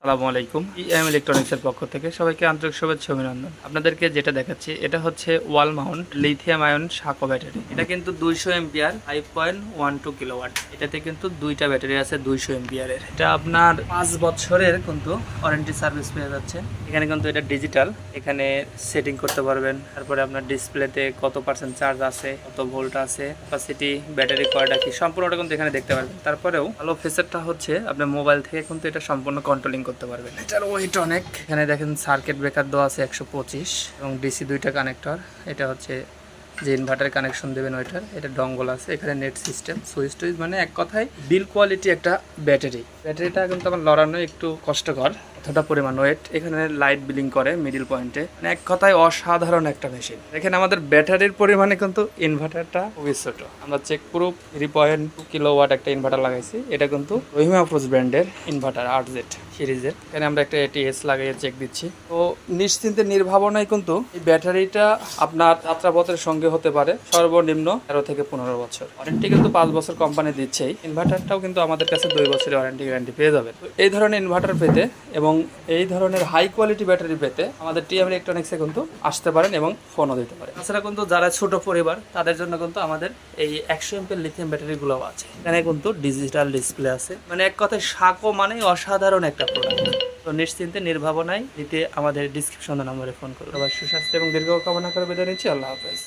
আসসালামু আলাইকুম। ইএম ইলেকট্রনিক্সের পক্ষ থেকে সবাইকে আন্তরিক শুভেচ্ছা অভিনন্দন। আপনাদেরকে যেটা দেখাচ্ছি এটা হচ্ছে ওয়াল মাউন্ট লিথিয়াম আয়ন সাকো ব্যাটারি। এটা কিন্তু 200 এম্পিয়ার 5.12 কিলোওয়াট। এটাতে কিন্তু দুইটা ব্যাটারি আছে 200 এম্পিয়ারের। এটা আপনার 5 বছরের কিন্তু ওয়ারেন্টি সার্ভিস পেয়ে যাচ্ছে। এখানে কিন্তু এটা ডিজিটাল, এখানে সেটিং করতে পারবেন। তারপরে আপনার ডিসপ্লেতে কত পার্সেন্ট চার্জ আছে, কত ভোল্ট আছে, ক্যাপাসিটি, ব্যাটারি কয়টা কি সম্পূর্ণটা কিন্তু এখানে দেখতে পারবেন। তারপরেও ভালো ফিচারটা হচ্ছে আপনার মোবাইল থেকে কিন্তু এটা সম্পূর্ণ কন্ট্রোলিং করতে পারবেন। এটার ওয়েট অনেক। এখানে দেখেন সার্কিট ব্রেকার দেওয়া আছে 125 এবং ডিসি দুইটা কানেক্টর। এটা হচ্ছে যে ইনভার্টার কানেকশন দেবেন ওইটার। এটা ডঙ্গল আছে, এখানে নেট সিস্টেম, সুইচ টুইচ, মানে এক কথায় বিল কোয়ালিটি একটা ব্যাটারিটা কিন্তু আমার লড়ানো একটু কষ্টকর, এতটা পরিমাণ ওয়েট। এখানে লাইট বিলিং করে মিডিল পয়েন্টে, মানে এক কথায় অসাধারণ একটা মেশিন। এখানে আমাদের ব্যাটারির পরিমাণে কিন্তু ইনভার্টারটা খুবই ছোট। আমরা চেক প্রুফ 3.2 কিলোওয়াট একটা ইনভার্টার লাগাইছি। এটা কিন্তু রহিমা আফরোজ ব্র্যান্ডের ইনভার্টার RZ সিরিজের। এখানে আমরা একটা ATS লাগিয়ে চেক দিচ্ছি। তো নিশ্চিন্তে নির্ভাবনায় কিন্তু এই ব্যাটারিটা আপনার যাত্রাপথের সঙ্গে হতে পারে সর্বনিম্ন 13 থেকে 15 বছর। ওয়ারেন্টি কিন্তু 5 বছর কোম্পানি দিচ্ছেই। ইনভার্টারটাও কিন্তু আমাদের কাছে 2 বছরের ওয়ারেন্টি গ্যারান্টি পেয়ে যাবে। তো এই ধরনের ইনভার্টার পেতে এবং এই ধরনের হাই কোয়ালিটি ব্যাটারি পেতে আমাদের টিএম ইলেকট্রনিক্সে কিন্তু আসতে পারেন এবং ফোনও দিতে পারেন। তাছাড়া কিন্তু যারা ছোট পরিবার তাদের জন্য কিন্তু আমাদের এই 100 এমপিএর লিথিয়াম ব্যাটারিগুলোও আছে। এখানে কিন্তু ডিজিটাল ডিসপ্লে আছে, মানে এক কথায় সাকো মানে অসাধারণ একটা প্রোডাক্ট। তো নিশ্চিন্তে নির্ভাবনায় নিতে আমাদের ডিসক্রিপশন নম্বরে ফোন করুন। সবার সুস্বাস্থ্য এবং দীর্ঘ কামনা করে বিদায় নিচ্ছি। আল্লাহ হাফেজ।